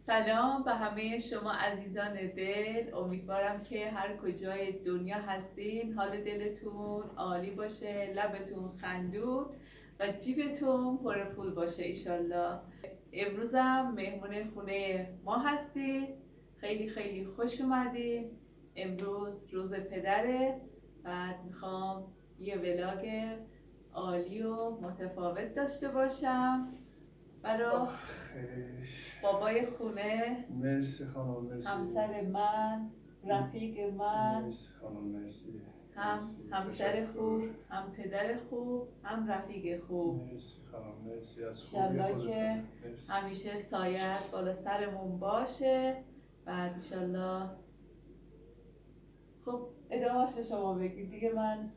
سلام به همه شما عزیزان دل. امیدوارم که هر کجای دنیا هستین حال دلتون عالی باشه، لبتون خندون و جیبتون پر پول باشه ایشالله. امروزم مهمون خونه ما هستین. خیلی خیلی خوش اومدین. امروز روز پدره. بعد میخوام یه ولاگ عالی و متفاوت داشته باشم برای بابای خونه، مرسی خانم، مرسی. همسر من، رفیق من، مرسی خانم، مرسی. هم مرسی. همسر تشکر. خوب، هم پدر خوب، هم رفیق خوب. مرسی خانم، مرسی از خوبی انشالله خودتون. که مرسی. همیشه سایت بالا سرمون باشه. بعد انشالله خب ادامهش شما بگید دیگه. من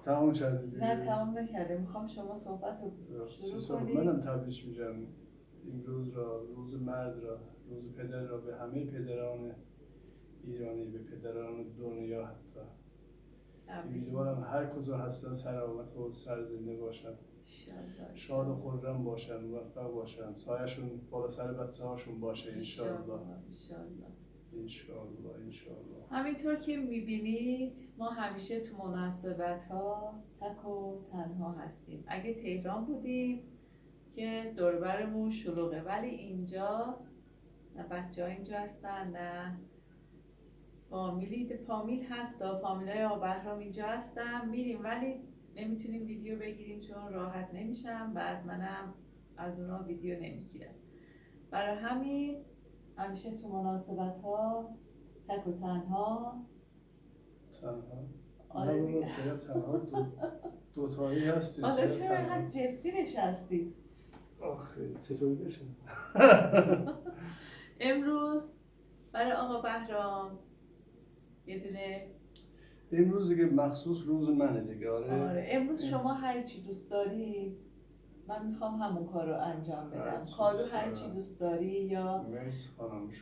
تمام شد دیگه. نه تمام نکرده، میخوام شما صحبت رو شروع کنید. منم تبریک میگم این روز را، روز مرد را، روز پدر را به همه پدران ایرانی، به پدران دنیا حتی. امیدوارم هر کجا هستن سلامت و سرزنده باشن، شاد و خرم باشن، موفق باشن، سایه‌شون بالا سر بچه هاشون باشه انشالله. انشالله. همینطور که میبینید ما همیشه تو مناسبت ها تک و تنها هستیم. اگه تهران بودیم که دوربرمون شلوغه، ولی اینجا نه بچه ها اینجا هستن نه فامیل هستا، فامیلای آبهرام اینجا هستن. میریم ولی نمیتونیم ویدیو بگیریم چون راحت نمیشم. بعد منم از اونا ویدیو نمیگیرم. برای همین همیشه تو مناسبت ها تک و تنها. آره دیگه. چرا تنها دوتایی هستی؟ حالا چرا اینقدر جدی نشستی؟ آخه چطوری بشه؟ امروز برای آقا بهرام یه دونه امروز دیگه مخصوص روز منه دیگه. آره امروز شما هر چی دوست داری من میخوام همون کار رو انجام بدم. کادو هر چی دوست داری یا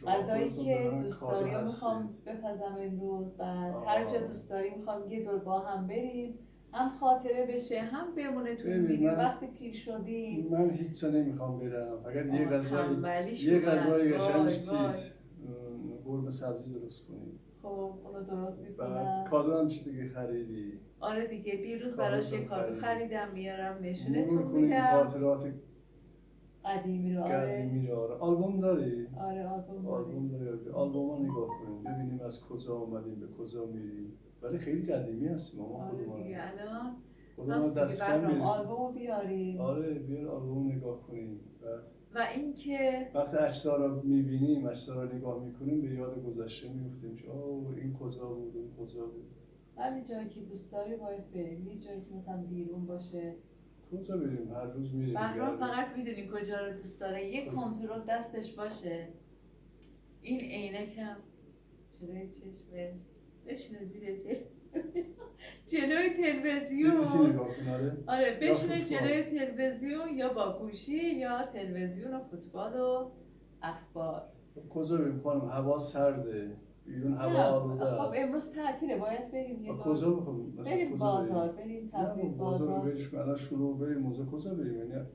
غذایی که دوست داری رو میخوام بپزم امروز. بعد هر جا دوست داری میخوام یه دور با هم بریم، هم خاطره بشه هم بمونه تو ویدیو وقتی پیر شدیم. من هیچ جا نمیخوام برم، فقط یه غذای قشنگ چیز قرمه سبزی درست کنیم. خب اونو درست میکنم. بعد کادو هم چی دیگه خریدی؟ آره دیگه دیروز براش یه کادو خریدم، میارم نشونتون میدم. میدم. خاطرات قدیمی رو. آره. آلبوم داری؟ آره آلبوم داری. آلبوم ها نگاه کنیم ببینیم از کجا اومدیم به کجا میریم. ولی خیلی قدیمی هستیم ما خودمون. آره دیگه الان خودمون دست کم میریم. آلبومو بیاریم. آره بیار آلبوم نگاه کنیم. و اینکه وقتی عکس‌ها رو می‌بینیم، عکس‌ها رو نگاه می‌کنیم به یاد گذشته می‌افتیم که این کجا بود، اون کجا بود. ولی جایی که دوست داری باید بریم. یه جایی که مثلا بیرون باشه. کجا بریم؟ هر روز میریم. بهرام فقط میدونی کجا رو دوست داره؟ یه کنترل دستش باشه. این عینکم جلوی چشمش بشینه زیر جلوی تلویزیون. آره بشینه جلوی تلویزیون یا با گوشی یا تلویزیون و فوتبال و اخبار. کجا بریم خانم؟ هوا سرده، بیرون هوا آلوده است. خب امروز تعطیله باید بریم یه کجا بخوام؟ بریم بازار، بریم تبریز بازار. بریش الان شروع بریم موزه کجا بریم؟ یعنی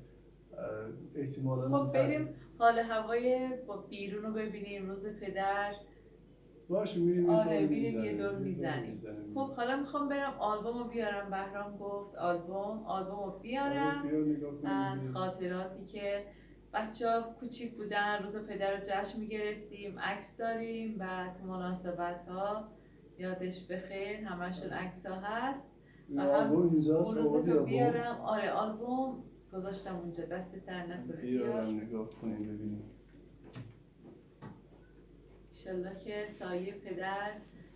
احتمالاً خب بریم حال هوای بیرون رو ببینیم. روز پدر باشه میریم. آره میریم یه دور میزنیم. خب حالا میخوام برم آلبومو بیارم. بهرام گفت آلبومو بیارم از خاطراتی که بچه‌ها کوچیک بودن روز پدر رو جشن میگرفتیم، عکس داریم و تو مناسبت ها یادش بخیر همشون عکس ها هست. و هم اون روز بیارم. آره آلبوم گذاشتم اونجا، دست در نکنه. بیارم نگاه کنیم ببینیم. انشالله که سایه پدر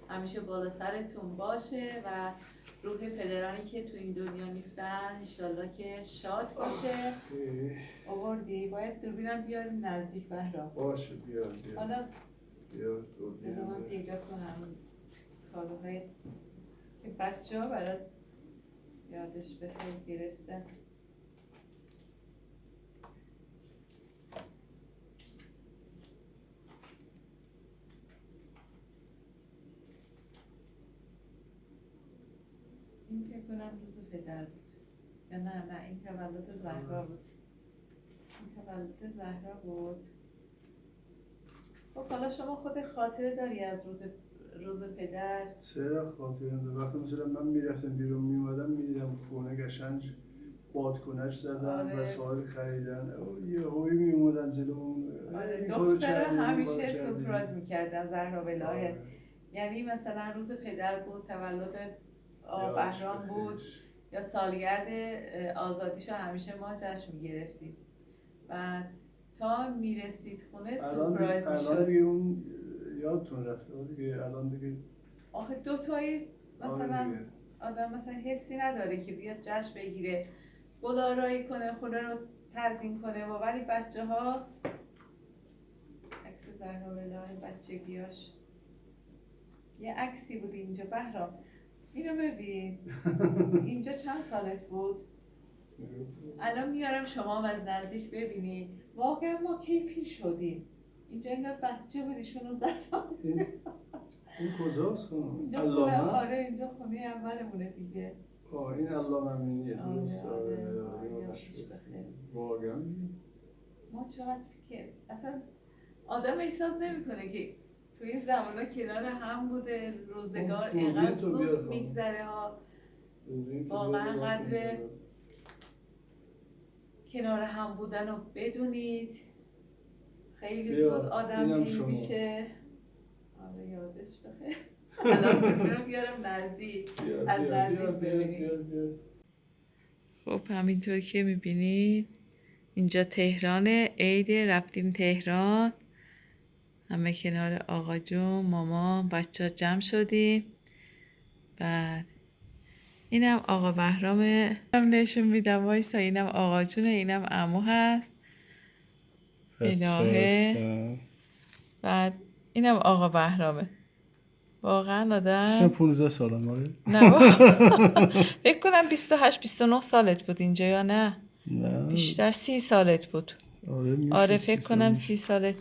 همیشه بالا سرتون باشه و روح پدرانی که تو این دنیا نیستن انشالله که شاد باشه. آوردی؟ باید دوربینم بیاریم نزدیک بهرام. باشه بیار. حالا بیار دوربینم. من پیدا کنم کادوهای که بچه ها برات یادش بخیر گرفتن. این فکر کنم روز پدر بود یا نه این تولد زهرا بود. خب حالا شما خود خاطره داری از روز پدر؟ چرا خاطره داره؟ وقتی مثلا من میرفتم بیرون میومدم میدیدم خونه قشنگ بادکنک زدن آره. وسایل خریدن یه هوی میومدن جلومون آره این کارو دخترها کردیم این کارو همیشه کردیم. سورپرایز میکردن زهرا آره. الهه. یعنی مثلا روز پدر بود، تولد یادش بهرام بود، بخیر. یا سالگرد آزادیشو همیشه ما جشن میگرفتیم. بعد تا میرسید خونه سورپرایز الان میشد. دیگه اون یادتون رفته دیگه، الان دیگه آخه دوتایی آره مثلا دیگه. آدم مثلا حسی نداره که بیاد جشن بگیره، گل‌آرایی کنه، خونه رو تزیین کنه. و ولی بچه ها عکس زهرا الهه بچگیاش، یه عکسی بود اینجا بهرام، اینو ببین. اینجا چند سالت بود؟ الان میارم شما هم از نزدیک ببینی واقعا ما کی پیر شدیم. اینجا انگار بچه بودی 16 سال. این کجاست خونه؟ اینجا خونه، آره اینجا خونه اولمونه دیگه. این علامه امینیه درست. آره یادش بخیر. واقعا ما چقدر که اصلا آدم احساس نمیکنه که تو این زمانا کنار هم بوده، روزگار اینقدر زود میگذره ها. واقعا قدر کنار هم بودن رو بدونید. خیلی زود آدم پیر میشه. آره یادش بخیر. الان رو بیارم نزدیک، از نزدیک ببینید. خب همینطور که میبینید اینجا تهرانه، عید رفتیم تهران، همه کنار آقا جون، مامان، بچه ها جمع شدیم. بعد اینم آقا بهرامه، نشون میدم وایسا، اینم آقا جونه، اینم عمو هست الهه. بعد اینم آقا بهرامه. واقعا آدم 15 سالم آره. نه فکر کنم 28-29 سالت بود اینجا یا نه بیشتر 30 سالت بود. آره فکر کنم 30 سالت.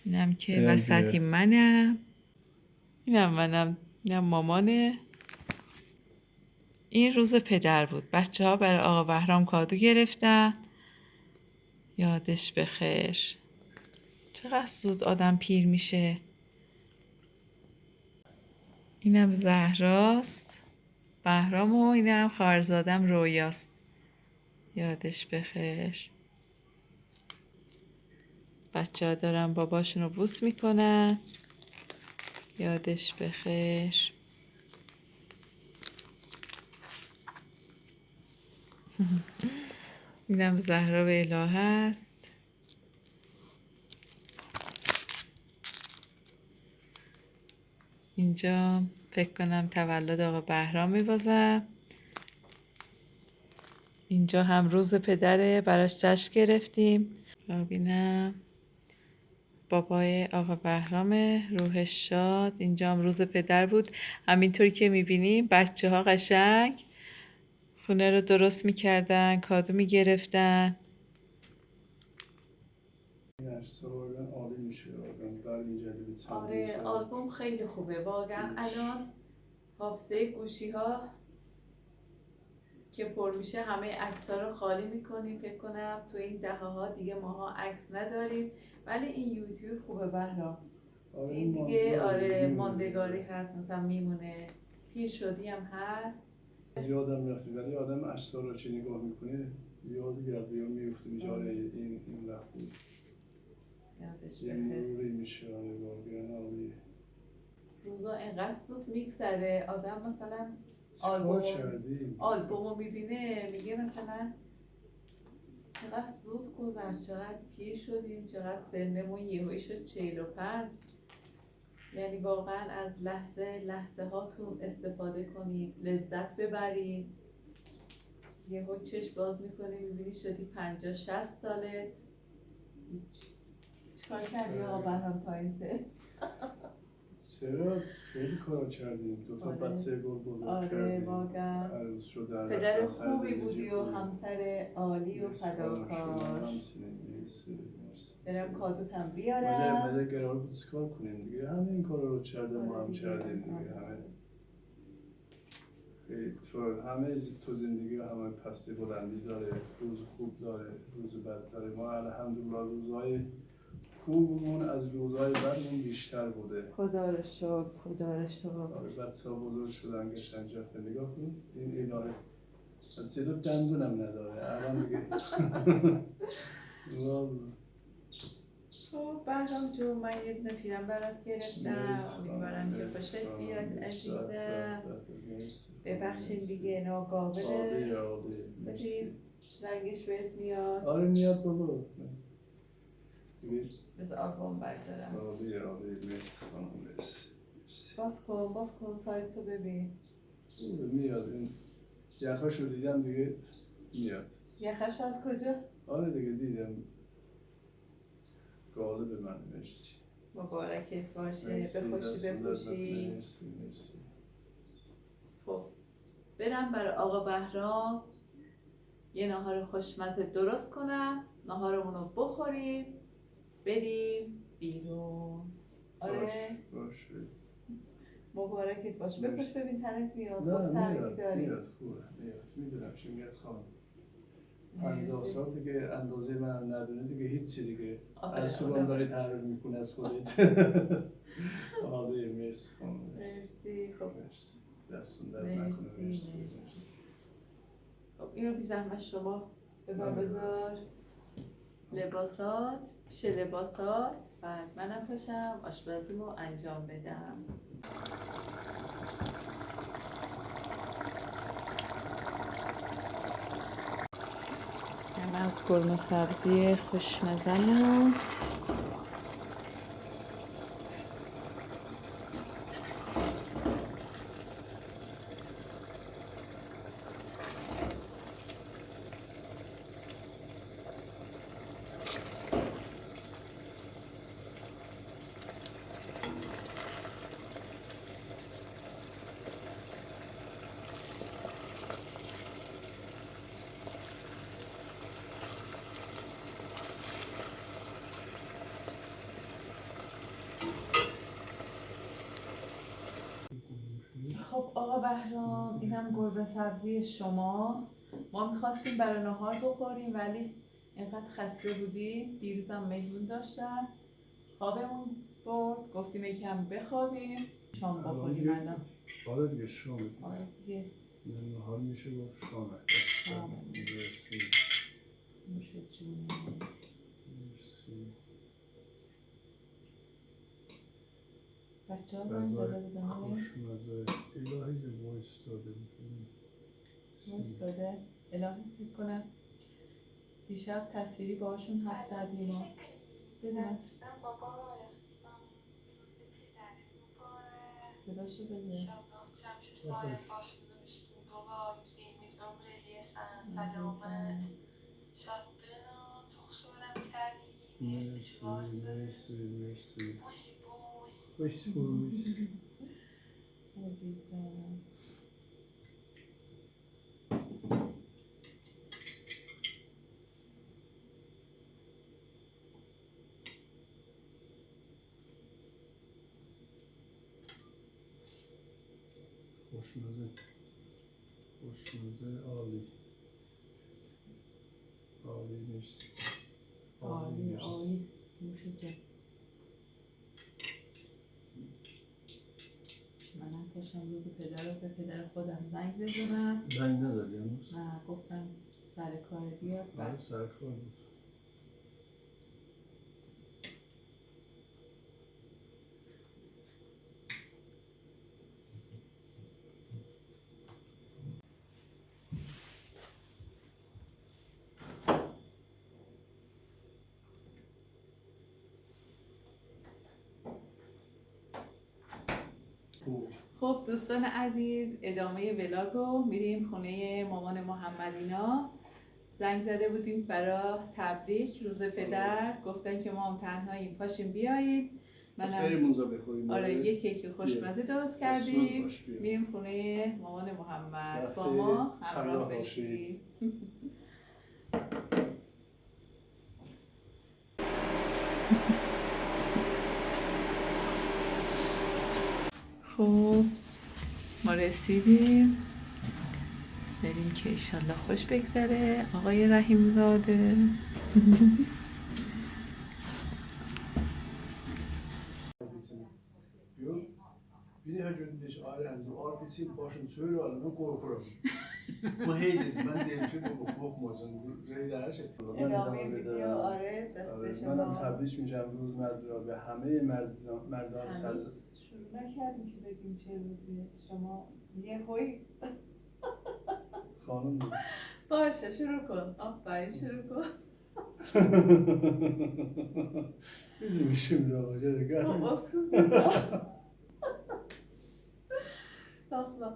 اینم که وسطی منم، اینم منم، اینم مامانه. این روز پدر بود، بچه ها برای آقا بهرام کادو گرفتن، یادش بخیر. چقدر زود آدم پیر میشه. اینم زهراست بهرام و اینم خواهرزادم رویاست، یادش بخیر. بچه ها دارن باباشون رو بوس میکنن، یادش بخیر. اینم زهرا و الهه هست. اینجا فکر کنم تولد آقا بهرام میبازم. اینجا هم روز پدره، براش جشن گرفتیم. ببینم بابای آقا بهرامه، روحش شاد. اینجا هم روز پدر بود، همینطوری که میبینیم بچه ها قشنگ خونه رو درست میکردن، کادو میگرفتن. عالی میشه آره آلبوم خیلی خوبه واقعا. الان حافظه گوشی ها که پر میشه همه عکس‌ها رو خالی میکنیم. فکر کنم تو این دهه‌ها دیگه ماها عکس نداریم، ولی این یوتیوب خوبه بهرام. این دیگه آره ماندگاری هست، مثلا میمونه. پیر شدی هم هست. یادم میرفتی ولی آدم عکس‌ها رو چه نگاه میکنه یاد میفته میشه. آره این وقت بود. یادش یه مروری میشه. آره واقعا عالیه. روزا اینقدر زود میگذره، آدم مثلا آلبومو میبینه میگه مثلا چقدر زود گذشت، چقدر پیر شدیم، چقدر سنمون یهویی شد 45. یعنی واقعا از لحظه هاتون استفاده کنید، لذت ببرید. یهو چشم باز میکنی میبینی شدی 50-60 سالت. چیکار کردی آقا بهرام تا این سن؟ چرا خیلی کارا کردیم. 2 تا بچه بزرگ کردیم. آره واقعا پدر خوبی بودی و همسر عالی و فداکار. برم کادوت هم بیارم. مجه قرار بود چیکار کنیم دیگه، همه این کارا رو کردیم. ما هم کردیم دیگه. همه تو همه تو زندگی همه پستی بلندی داره، روز خوب داره، روز بد داره. ما الحمدلله روزهای خوبمون از روزهای بدمون بیشتر بوده. خدا رو شکر، خدا رو شکر. بچه ها بزرگ شدن گشتن جفت نگاه کن این الهه صدا دندونم نداره الان دیگه. خب بهرام جون، من یه دونه پیرم برات گرفتم، امیدوارم که خوشت بیاد عزیزم. ببخشید دیگه ناقابله. ببین رنگش بهت میاد. آره میاد بابا دیگه. بذار آلبوم بردارم. عالی مرسی خانم مرسی. باز کن سایز تو ببین. میاد این یخاشو دیدم دیگه میاد. یخش از کجا؟ آره دیگه دیدم. غالب من مرسی. مبارکت باشه، به خوشی بپوشی. مرسی. خب برم برای آقا بهرام یه ناهار خوشمزه درست کنم، ناهارمون رو بخوریم بریم بیرون. آره باشه مبارکت باشه. بپوش ببین تنت میاد. نه گفت تنسی داری. میاد خوبه میاد. میدونم چی میاد خانم. 50 سال دیگه اندازه من ندونه دیگه هیچی دیگه. از صبحم داری تحریر میکنه از خودت. آره مرسی خانم مرسی. خب مرسی دستون درد نکنه. مرسی. خب اینو بی زحمت شما بذار لباسات پیش لباسات، بعد منم پاشم آشپزیمو انجام بدم. از قرمه سبزی خوشمزمون خب آقا بهرام اینم گربه سبزی شما. ما میخواستیم برای نهار بخوریم ولی اینقدر خسته بودیم، دیروزم مهمون داشتم خوابمون برد، گفتیم یکم بخوابیم شام بخوریم. الان آره دیگه شام. آره دیگه نهار میشه گفت شام. مرسی. میشه جونت. مرسی. بچه ها زنگ داده بودن خوشمزه الهی به وایستاده. الهی فکر کنم دیشب تصویری باشون حرف زدیم و ببین صداشو بده. مرسی. خوش خوشمزه عالی مرسی. عالی نوشه جان. منم پاشم روز پدر رو به پدر خودم زنگ بزنم. زنگ ندادی هنوز؟ نه گفتم سر کار بیاد. بعد سر کار بود. خب دوستان عزیز ادامه ولاگو میریم خونه مامان محمدینا. زنگ زده بودیم برای تبریک روز پدر، گفتن که ما هم تنهاییم پاشیم بیایید. بریم اونجا بخوریم. آره یه کیک خوشمزه درست کردیم میریم خونه مامان محمد. با ما همراه بشید. خب ما رسیدیم بریم که ایشالله خوش بگذره. آقای رحیم زاده Bir daha göndeş ailemde arkası başım söyle aldım korkuyorum. Bu hey dedim ben diyelim çünkü bu korkmasın. Bu reyde her şey. Ben ادامه ادامه ویدیو. بدم. آره دست منم شما. تبریک میگم روز مرد را به همه مردان سر هنوز شروع نکردیم که بگیم چه روزیه. شما یه هوی خانم بود. باشه شروع کن. آفرین شروع کن. Bizim şimdi olacak. Olsun. Sağ ol.